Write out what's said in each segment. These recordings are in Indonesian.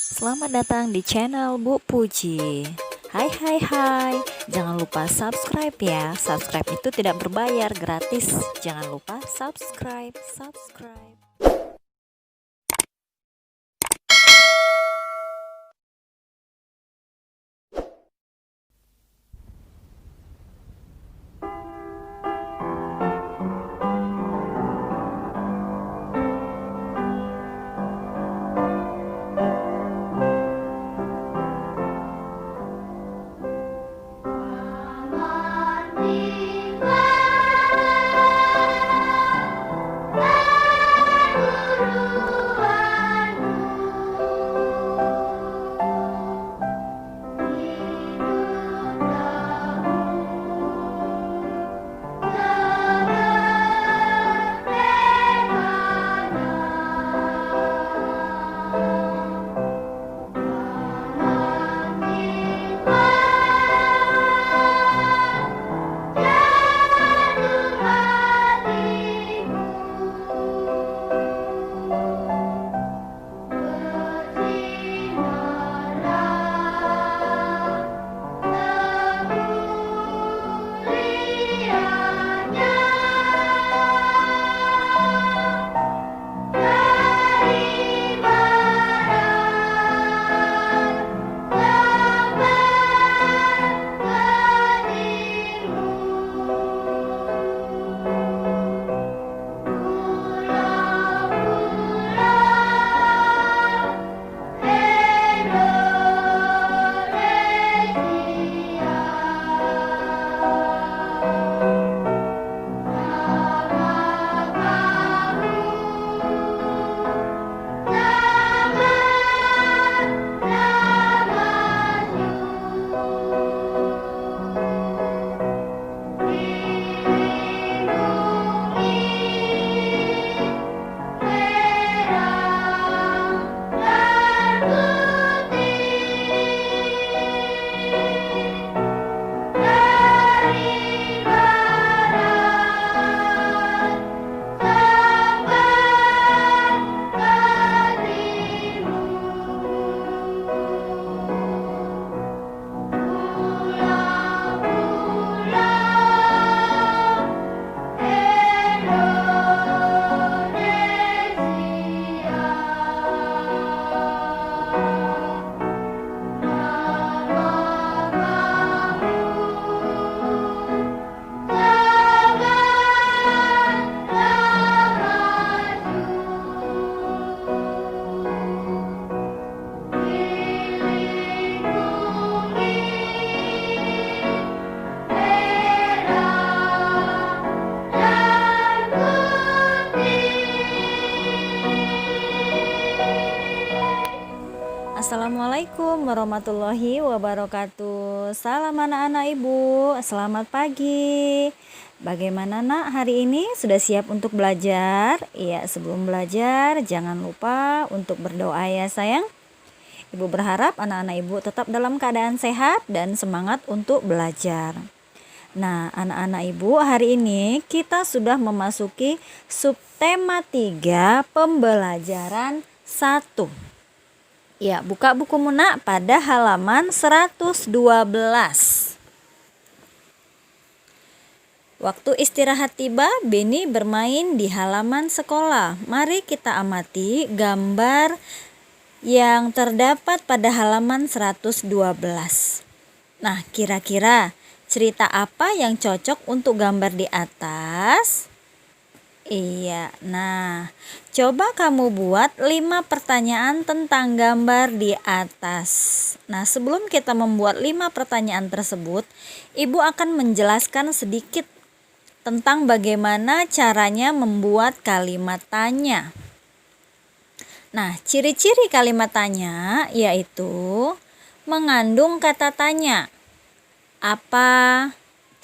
Selamat datang di channel Bu Puji. Hai hai hai, jangan lupa subscribe ya. Subscribe itu tidak berbayar, gratis. Jangan lupa subscribe. Assalamualaikum warahmatullahi wabarakatuh. Salam anak-anak ibu, selamat pagi. Bagaimana nak hari ini? Sudah siap untuk belajar? Iya, sebelum belajar jangan lupa untuk berdoa ya sayang. Ibu berharap anak-anak ibu tetap dalam keadaan sehat dan semangat untuk belajar. Nah, anak-anak ibu, hari ini kita sudah memasuki subtema 3 pembelajaran 1. Ya, buka buku Muna pada halaman 112. Waktu istirahat tiba, Beni bermain di halaman sekolah. Mari kita amati gambar yang terdapat pada halaman 112. Nah, kira-kira cerita apa yang cocok untuk gambar di atas? Iya, nah coba kamu buat 5 pertanyaan tentang gambar di atas. Nah, sebelum kita membuat 5 pertanyaan tersebut, Ibu akan menjelaskan sedikit tentang bagaimana caranya membuat kalimat tanya. Nah, ciri-ciri kalimat tanya yaitu mengandung kata tanya. Apa,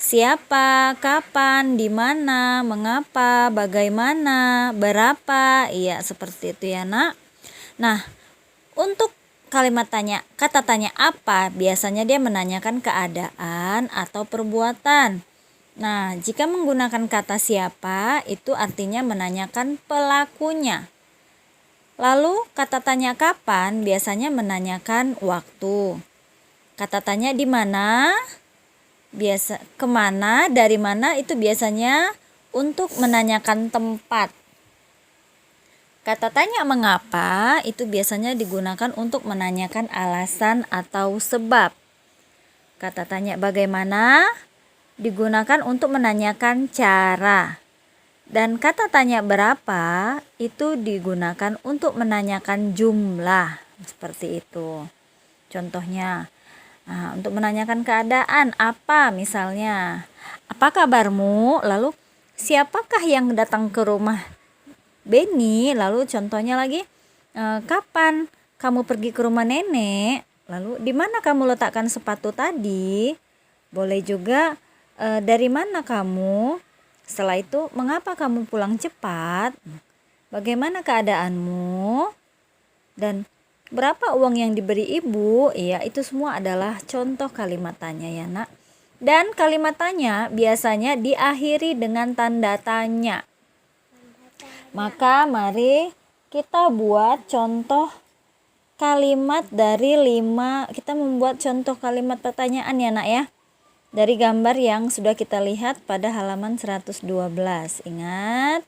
siapa, kapan, di mana, mengapa, bagaimana, berapa, iya seperti itu ya nak. Nah, untuk kalimat tanya, kata tanya apa, biasanya dia menanyakan keadaan atau perbuatan. Nah, jika menggunakan kata siapa, itu artinya menanyakan pelakunya. Lalu kata tanya kapan biasanya menanyakan waktu. Kata tanya di mana, biasa kemana, dari mana itu biasanya untuk menanyakan tempat. Kata tanya mengapa itu biasanya digunakan untuk menanyakan alasan atau sebab. Kata tanya bagaimana digunakan untuk menanyakan cara. Dan kata tanya berapa itu digunakan untuk menanyakan jumlah. Seperti itu. Contohnya, untuk menanyakan keadaan apa misalnya. Apa kabarmu? Lalu siapakah yang datang ke rumah Beni? Lalu contohnya lagi, kapan kamu pergi ke rumah nenek? Lalu di mana kamu letakkan sepatu tadi? Boleh juga dari mana kamu? Setelah itu, mengapa kamu pulang cepat? Bagaimana keadaanmu? Dan berapa uang yang diberi ibu? Iya, itu semua adalah contoh kalimat tanya ya nak. Dan kalimat tanya biasanya diakhiri dengan tanda tanya. Maka mari kita buat contoh kalimat dari 5. Kita membuat contoh kalimat pertanyaan ya nak ya. Dari gambar yang sudah kita lihat pada halaman 112. Ingat,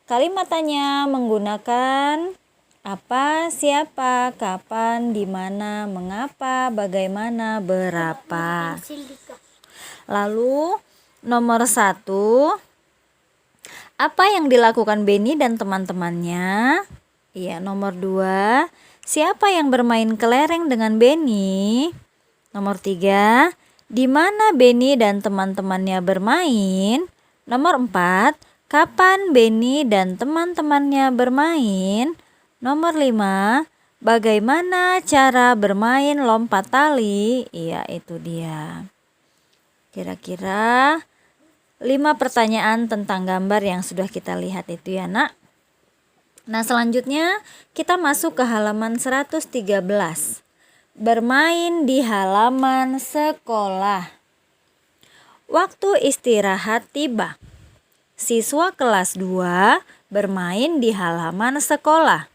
kalimat tanya menggunakan apa, siapa, kapan, di mana, mengapa, bagaimana, berapa. Lalu nomor 1, apa yang dilakukan Beni dan teman-temannya? Iya, nomor 2, siapa yang bermain kelereng dengan Beni? Nomor 3, di mana Beni dan teman-temannya bermain? Nomor 4, kapan Beni dan teman-temannya bermain? Nomor 5, bagaimana cara bermain lompat tali? Iya, itu dia. Kira-kira 5 pertanyaan tentang gambar yang sudah kita lihat itu ya nak. Nah, selanjutnya kita masuk ke halaman 113. Bermain di halaman sekolah. Waktu istirahat tiba. Siswa kelas 2 bermain di halaman sekolah.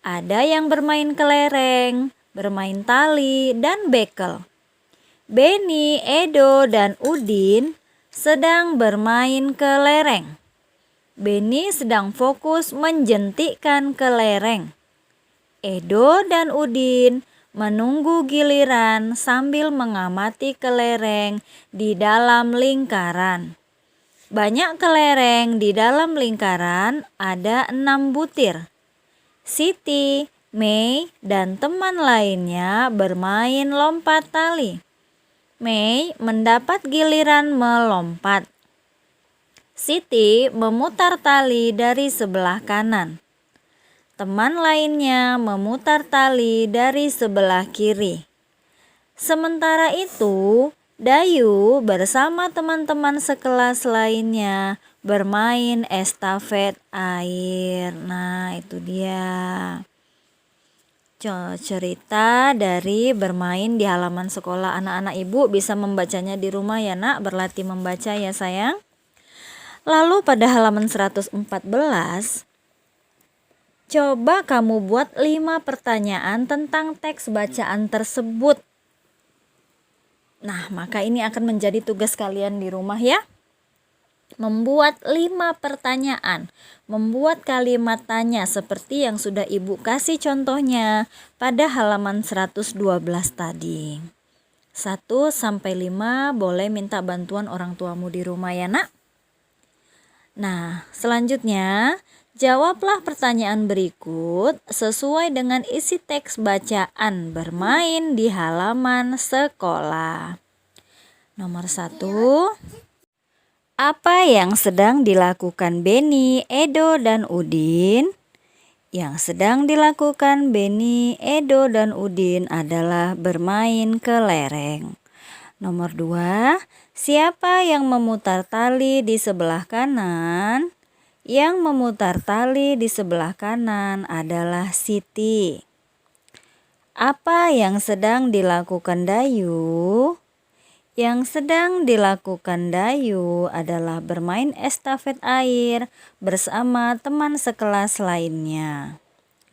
Ada yang bermain kelereng, bermain tali, dan bekel. Beni, Edo, dan Udin sedang bermain kelereng. Beni sedang fokus menjentikkan kelereng. Edo dan Udin menunggu giliran sambil mengamati kelereng di dalam lingkaran. Banyak kelereng di dalam lingkaran, ada 6 butir. Siti, Mei, dan teman lainnya bermain lompat tali. Mei mendapat giliran melompat. Siti memutar tali dari sebelah kanan. Teman lainnya memutar tali dari sebelah kiri. Sementara itu, Dayu bersama teman-teman sekelas lainnya bermain estafet air. Nah, itu dia cerita dari bermain di halaman sekolah. Anak-anak ibu bisa membacanya di rumah ya nak, berlatih membaca ya sayang. Lalu pada halaman 114, coba kamu buat 5 pertanyaan tentang teks bacaan tersebut. Nah, maka ini akan menjadi tugas kalian di rumah ya. Membuat 5 pertanyaan, membuat kalimat tanya seperti yang sudah ibu kasih contohnya pada halaman 112 tadi. 1 sampai 5 boleh minta bantuan orang tuamu di rumah ya nak. Nah, selanjutnya jawablah pertanyaan berikut sesuai dengan isi teks bacaan bermain di halaman sekolah. Nomor 1, apa yang sedang dilakukan Beni, Edo, dan Udin? Yang sedang dilakukan Beni, Edo, dan Udin adalah bermain kelereng. Nomor 2, siapa yang memutar tali di sebelah kanan? Yang memutar tali di sebelah kanan adalah Siti. Apa yang sedang dilakukan Dayu? Yang sedang dilakukan Dayu adalah bermain estafet air bersama teman sekelas lainnya.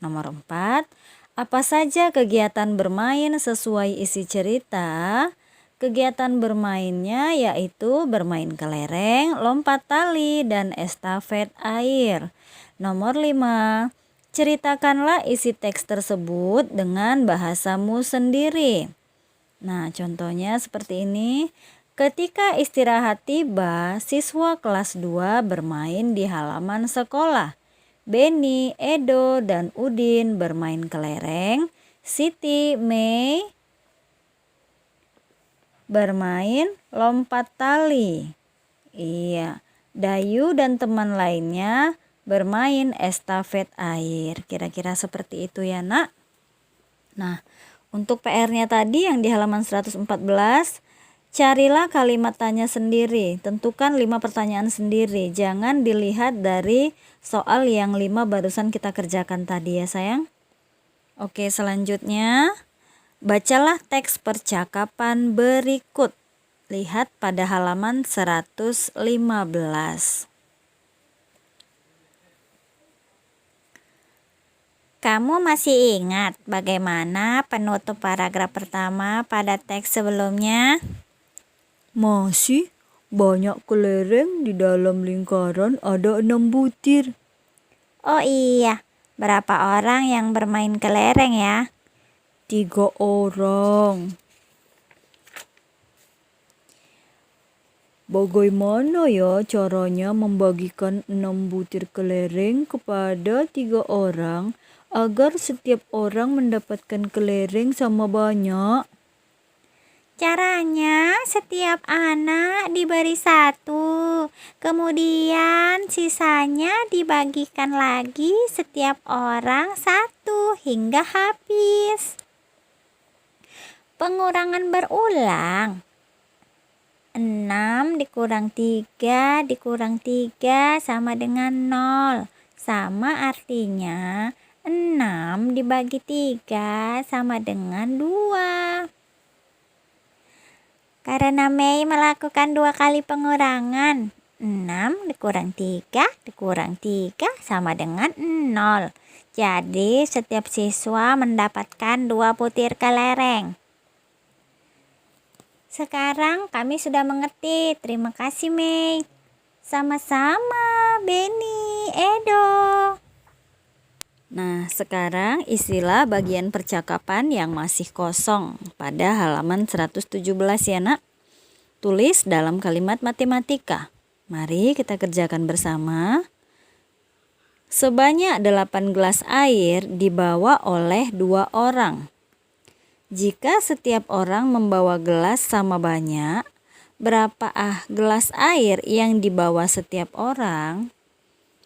Nomor 4, apa saja kegiatan bermain sesuai isi cerita? Kegiatan bermainnya yaitu bermain kelereng, lompat tali, dan estafet air. Nomor 5, ceritakanlah isi teks tersebut dengan bahasamu sendiri. Nah, contohnya seperti ini. Ketika istirahat tiba, siswa kelas 2 bermain di halaman sekolah. Beni, Edo, dan Udin bermain kelereng. Siti, Mei bermain lompat tali. Iya, Dayu dan teman lainnya bermain estafet air. Kira-kira seperti itu ya, Nak. Nah, untuk PR-nya tadi yang di halaman 114, carilah kalimat tanya sendiri. Tentukan 5 pertanyaan sendiri. Jangan dilihat dari soal yang 5 barusan kita kerjakan tadi ya, sayang. Oke, selanjutnya bacalah teks percakapan berikut. Lihat pada halaman 115. Kamu masih ingat bagaimana penutup paragraf pertama pada teks sebelumnya? Masih, banyak kelereng di dalam lingkaran ada 6 butir. Oh iya, berapa orang yang bermain kelereng ya? 3 orang. Bagaimana ya caranya membagikan 6 butir kelereng kepada 3 orang agar setiap orang mendapatkan kelereng sama banyak? Caranya setiap anak diberi 1, kemudian sisanya dibagikan lagi setiap orang 1 hingga habis. Pengurangan berulang. 6 dikurang 3 dikurang 3 sama dengan 0. Sama artinya 6 dibagi 3 sama dengan 2. Karena Mei melakukan 2 kali pengurangan, 6 dikurang 3 dikurang 3 sama dengan 0. Jadi setiap siswa mendapatkan 2 butir kelereng. Sekarang kami sudah mengerti. Terima kasih, Mei. Sama-sama, Beni, Edo. Nah, sekarang isilah bagian percakapan yang masih kosong pada halaman 117 ya, Nak. Tulis dalam kalimat matematika. Mari kita kerjakan bersama. Sebanyak 8 gelas air dibawa oleh 2 orang. Jika setiap orang membawa gelas sama banyak, berapa gelas air yang dibawa setiap orang?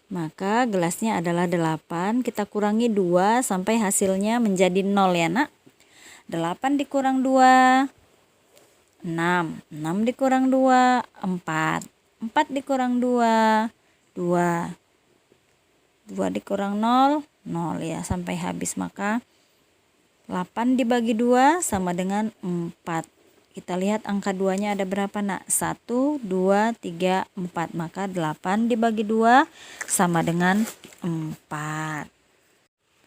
Maka gelasnya adalah 8, kita kurangi 2 sampai hasilnya menjadi 0 ya, Nak. 8 dikurang 2, 6. 6 dikurang 2, 4. 4 dikurang 2, 2. 2 dikurang 0, 0 ya, sampai habis. Maka 8 dibagi 2 sama dengan 4. Kita lihat angka 2-nya ada berapa, Nak? 1, 2, 3, 4. Maka 8 dibagi 2 sama dengan 4.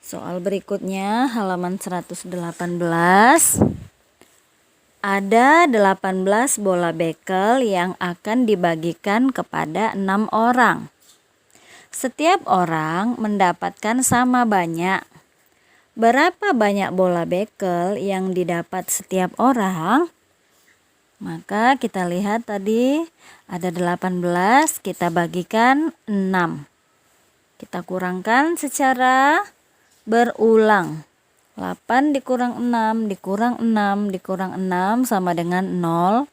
Soal berikutnya halaman 118. Ada 18 bola bekel yang akan dibagikan kepada 6 orang. Setiap orang mendapatkan sama banyak. Berapa banyak bola bekel yang didapat setiap orang? Maka kita lihat tadi ada 18, kita bagikan 6. Kita kurangkan secara berulang. 8 dikurang 6 dikurang 6 dikurang 6 sama dengan 0.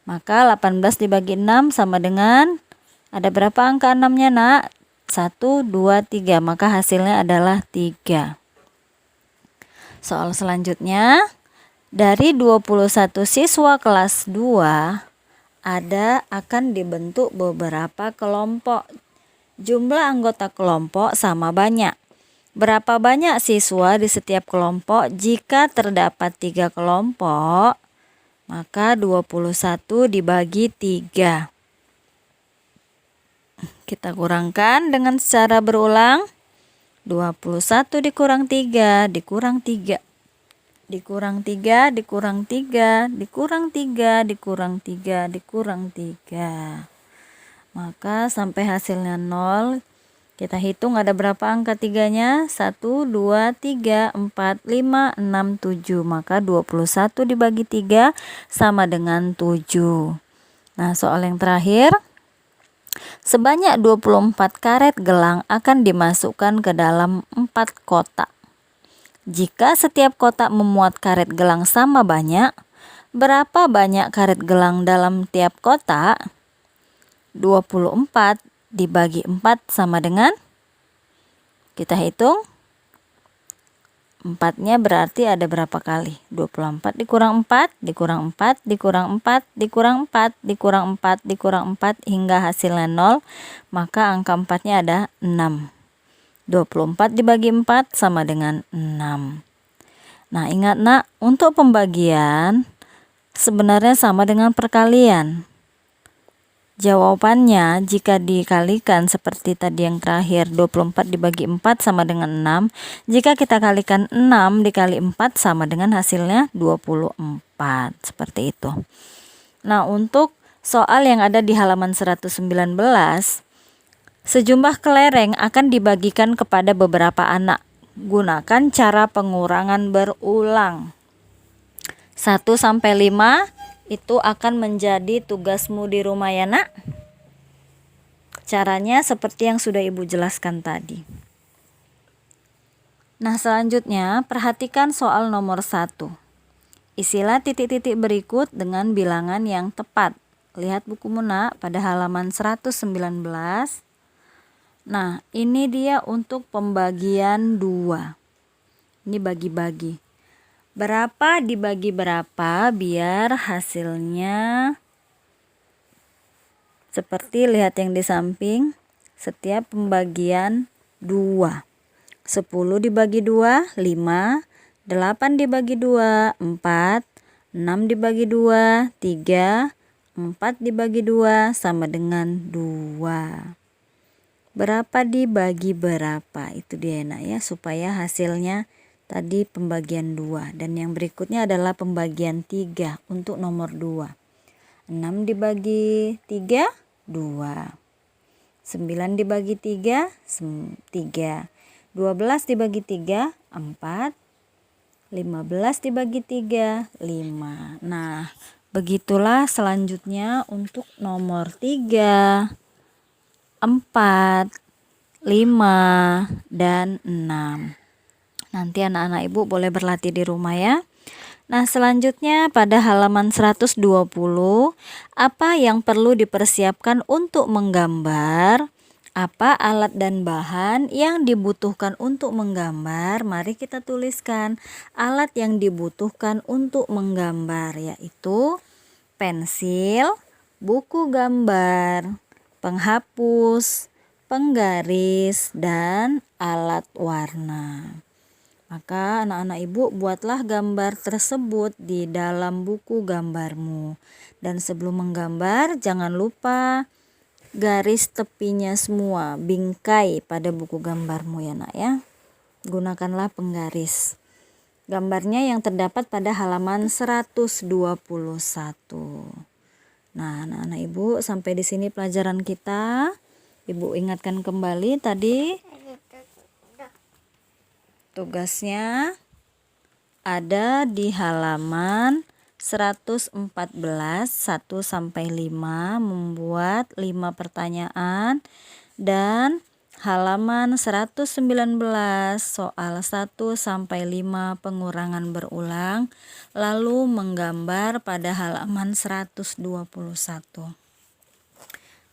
Maka 18 dibagi 6 sama dengan, ada berapa angka 6-nya, Nak? 1, 2, 3. Maka hasilnya adalah 3. Soal selanjutnya, dari 21 siswa kelas 2 akan dibentuk beberapa kelompok. Jumlah anggota kelompok sama banyak. Berapa banyak siswa di setiap kelompok? Jika terdapat 3 kelompok, maka 21 dibagi 3. Kita kurangkan dengan secara berulang. 21 dikurang 3 dikurang 3 dikurang 3 dikurang 3 dikurang 3 dikurang 3 dikurang 3. Maka sampai hasilnya 0. Kita hitung ada berapa angka 3-nya? 1, 2, 3, 4, 5, 6, 7. Maka 21 dibagi 3 sama dengan 7. Nah, soal yang terakhir. Sebanyak 24 karet gelang akan dimasukkan ke dalam 4 kotak. Jika setiap kotak memuat karet gelang sama banyak, berapa banyak karet gelang dalam tiap kotak? 24 dibagi 4 sama dengan, kita hitung, 4-nya berarti ada berapa kali? 24 dikurang 4, dikurang 4, dikurang 4, dikurang 4, dikurang 4, dikurang 4, hingga hasilnya 0, maka angka 4-nya ada 6. 24 dibagi 4 sama dengan 6. Nah, ingat nak, untuk pembagian sebenarnya sama dengan perkalian. Jawabannya jika dikalikan seperti tadi yang terakhir, 24 dibagi 4 sama dengan 6. Jika kita kalikan 6 dikali 4 sama dengan hasilnya 24. Seperti itu. Nah, untuk soal yang ada di halaman 119, sejumlah kelereng akan dibagikan kepada beberapa anak. Gunakan cara pengurangan berulang. 1 sampai 5 itu akan menjadi tugasmu di rumah ya nak. Caranya seperti yang sudah ibu jelaskan tadi. Nah, selanjutnya perhatikan soal nomor 1. Isilah titik-titik berikut dengan bilangan yang tepat. Lihat bukumu nak pada halaman 119. Nah, ini dia untuk pembagian 2. Ini bagi-bagi. Berapa dibagi berapa biar hasilnya seperti lihat yang di samping. Setiap pembagian 2. 10 dibagi 2, 5. 8 dibagi 2, 4. 6 dibagi 2, 3. 4 dibagi 2 sama dengan 2. Berapa dibagi berapa? Itu dia nak ya, supaya hasilnya tadi pembagian 2. Dan yang berikutnya adalah pembagian 3 untuk nomor 2. 6 dibagi 3, 2. 9 dibagi 3, 3. 12 dibagi 3, 4. 15 dibagi 3, 5. Nah, begitulah selanjutnya untuk nomor 3, 4, 5, dan 6. Nanti anak-anak ibu boleh berlatih di rumah ya. Nah, selanjutnya pada halaman 120, apa yang perlu dipersiapkan untuk menggambar? Apa alat dan bahan yang dibutuhkan untuk menggambar? Mari kita tuliskan alat yang dibutuhkan untuk menggambar, yaitu pensil, buku gambar, penghapus, penggaris, dan alat warna. Maka anak-anak ibu buatlah gambar tersebut di dalam buku gambarmu. Dan sebelum menggambar jangan lupa garis tepinya semua, bingkai pada buku gambarmu ya nak ya. Gunakanlah penggaris. Gambarnya yang terdapat pada halaman 121. Nah, anak-anak ibu sampai di sini pelajaran kita. Ibu ingatkan kembali tadi tugasnya ada di halaman 114 1 sampai 5 membuat 5 pertanyaan, dan halaman 119 soal 1 sampai 5 pengurangan berulang, lalu menggambar pada halaman 121.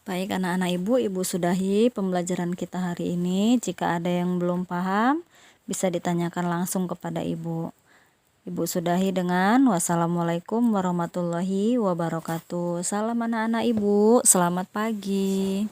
Baik anak-anak ibu sudahi pembelajaran kita hari ini. Jika ada yang belum paham bisa ditanyakan langsung kepada ibu. Ibu sudahi dengan wassalamualaikum warahmatullahi wabarakatuh. Salam anak-anak ibu, selamat pagi.